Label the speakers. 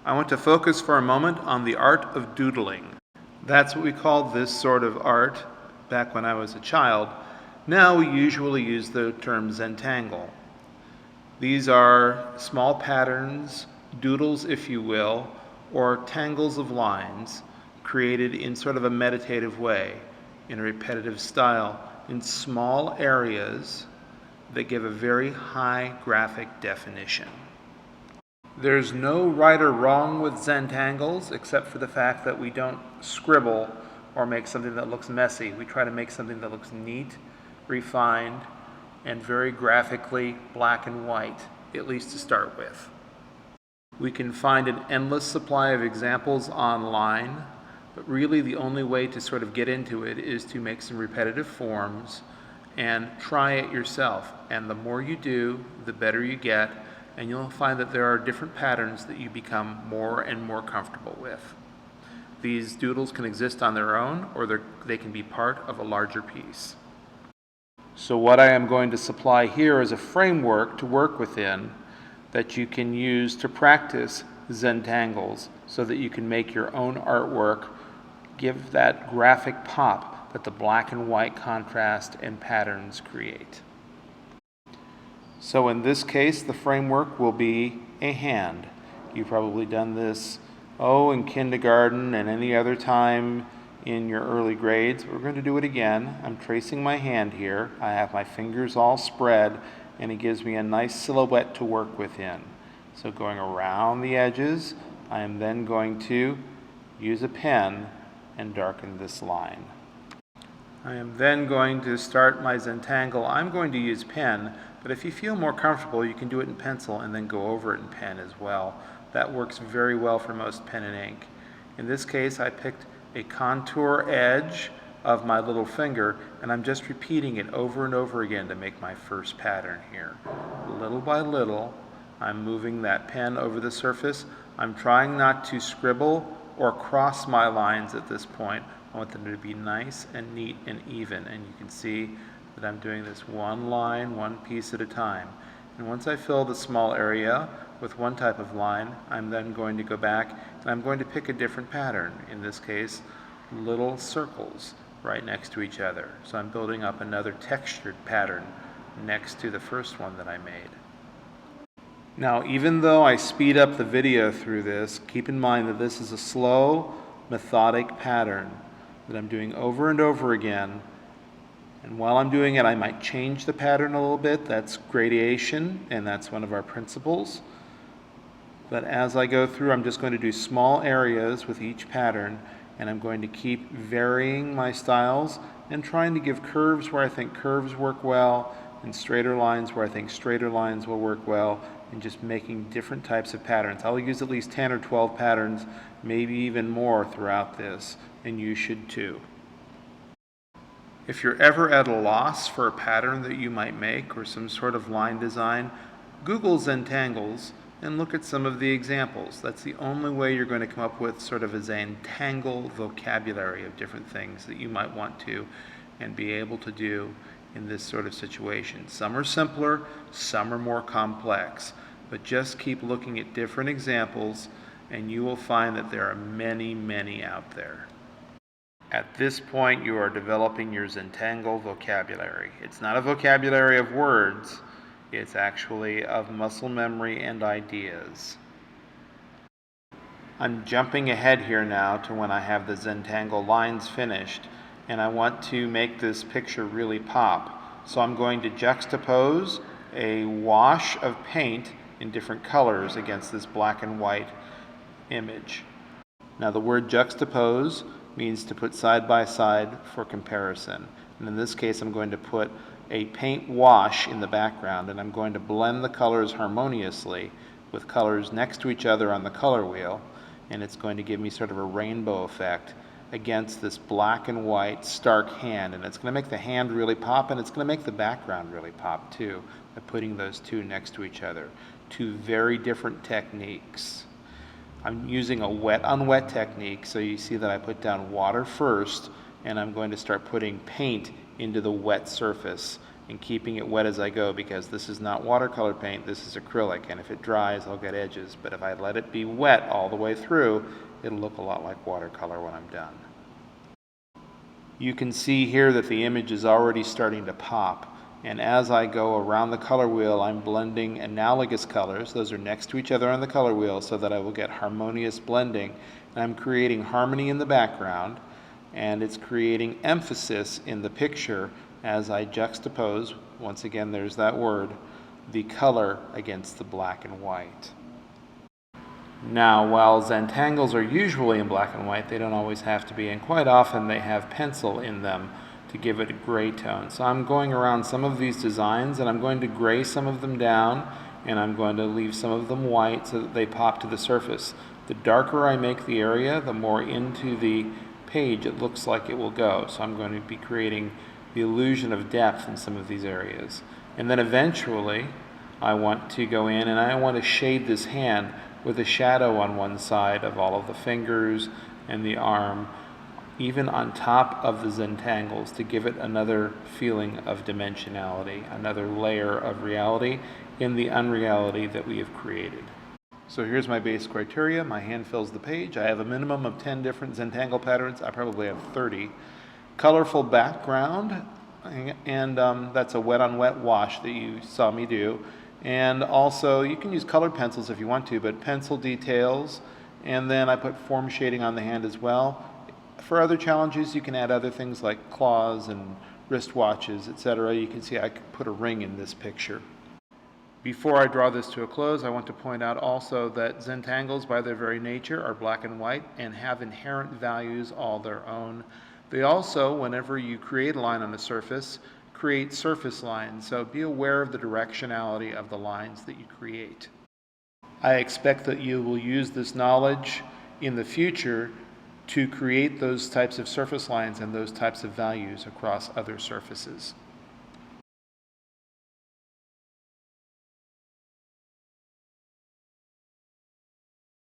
Speaker 1: I want to focus for a moment on the art of doodling. That's what we called this sort of art back when I was a child. Now we usually use the term Zentangle. These are small patterns, doodles if you will, or tangles of lines created in sort of a meditative way, in a repetitive style, in small areas that give a very high graphic definition. There's no right or wrong with Zentangles except for the fact that we don't scribble or make something that looks messy. We try to make something that looks neat, refined, and very graphically black and white, at least to start with. We can find an endless supply of examples online, but really the only way to sort of get into it is to make some repetitive forms and try it yourself. And the more you do, the better you get, and you'll find that there are different patterns that you become more and more comfortable with. These doodles can exist on their own, or they can be part of a larger piece. So what I am going to supply here is a framework to work within that you can use to practice Zentangles so that you can make your own artwork, give that graphic pop that the black and white contrast and patterns create. So in this case, the framework will be a hand. You've probably done this, in kindergarten and any other time in your early grades. We're going to do it again. I'm tracing my hand here. I have my fingers all spread, and it gives me a nice silhouette to work within. So going around the edges, I am then going to use a pen and darken this line. I am then going to start my Zentangle. I'm going to use pen, but if you feel more comfortable, you can do it in pencil and then go over it in pen as well. That works very well for most pen and ink. In this case, I picked a contour edge of my little finger, and I'm just repeating it over and over again to make my first pattern here. Little by little, I'm moving that pen over the surface. I'm trying not to scribble or cross my lines at this point. I want them to be nice and neat and even, and you can see that I'm doing this one line, one piece at a time. And once I fill the small area with one type of line, I'm then going to go back and I'm going to pick a different pattern. In this case, little circles right next to each other. So I'm building up another textured pattern next to the first one that I made. Now, even though I speed up the video through this, keep in mind that this is a slow, methodic pattern that I'm doing over and over again. And while I'm doing it, I might change the pattern a little bit. That's gradation, and that's one of our principles. But as I go through, I'm just going to do small areas with each pattern, and I'm going to keep varying my styles and trying to give curves where I think curves work well, and straighter lines where I think straighter lines will work well, and just making different types of patterns. I'll use at least 10 or 12 patterns, maybe even more throughout this, and you should too. If you're ever at a loss for a pattern that you might make or some sort of line design, Google Zentangles and look at some of the examples. That's the only way you're going to come up with sort of a Zentangle vocabulary of different things that you might want to and be able to do in this sort of situation. Some are simpler, some are more complex, but just keep looking at different examples and you will find that there are many, many out there. At this point, you are developing your Zentangle vocabulary. It's not a vocabulary of words, it's actually of muscle memory and ideas. I'm jumping ahead here now to when I have the Zentangle lines finished, and I want to make this picture really pop. So I'm going to juxtapose a wash of paint in different colors against this black and white image. Now the word juxtapose means to put side by side for comparison. And in this case, I'm going to put a paint wash in the background, and I'm going to blend the colors harmoniously with colors next to each other on the color wheel, and it's going to give me sort of a rainbow effect against this black and white stark hand, and it's going to make the hand really pop, and it's going to make the background really pop too by putting those two next to each other. Two very different techniques. I'm using a wet on wet technique, so you see that I put down water first, and I'm going to start putting paint into the wet surface, and keeping it wet as I go, because this is not watercolor paint, this is acrylic, and if it dries I'll get edges, but if I let it be wet all the way through, it'll look a lot like watercolor when I'm done. You can see here that the image is already starting to pop, and as I go around the color wheel I'm blending analogous colors. Those are next to each other on the color wheel so that I will get harmonious blending, and I'm creating harmony in the background, and it's creating emphasis in the picture as I juxtapose, once again there's that word, the color against the black and white. Now, while Zentangles are usually in black and white, they don't always have to be, and quite often they have pencil in them to give it a gray tone. So I'm going around some of these designs and I'm going to gray some of them down, and I'm going to leave some of them white so that they pop to the surface. The darker I make the area, the more into the page it looks like it will go. So I'm going to be creating the illusion of depth in some of these areas. And then eventually I want to go in and I want to shade this hand with a shadow on one side of all of the fingers and the arm, even on top of the Zentangles, to give it another feeling of dimensionality, another layer of reality in the unreality that we have created. So here's my base criteria. My hand fills the page. I have a minimum of 10 different Zentangle patterns. I probably have 30. Colorful background, and that's a wet on wet wash that you saw me do. And also you can use colored pencils if you want to, but pencil details, and then I put form shading on the hand as well. For other challenges you can add other things like claws and wristwatches, etc. You can see I could put a ring in this picture. Before I draw this to a close, I want to point out also that Zentangles by their very nature are black and white and have inherent values all their own. They also, whenever you create a line on a surface, create surface lines, so be aware of the directionality of the lines that you create. I expect that you will use this knowledge in the future to create those types of surface lines and those types of values across other surfaces.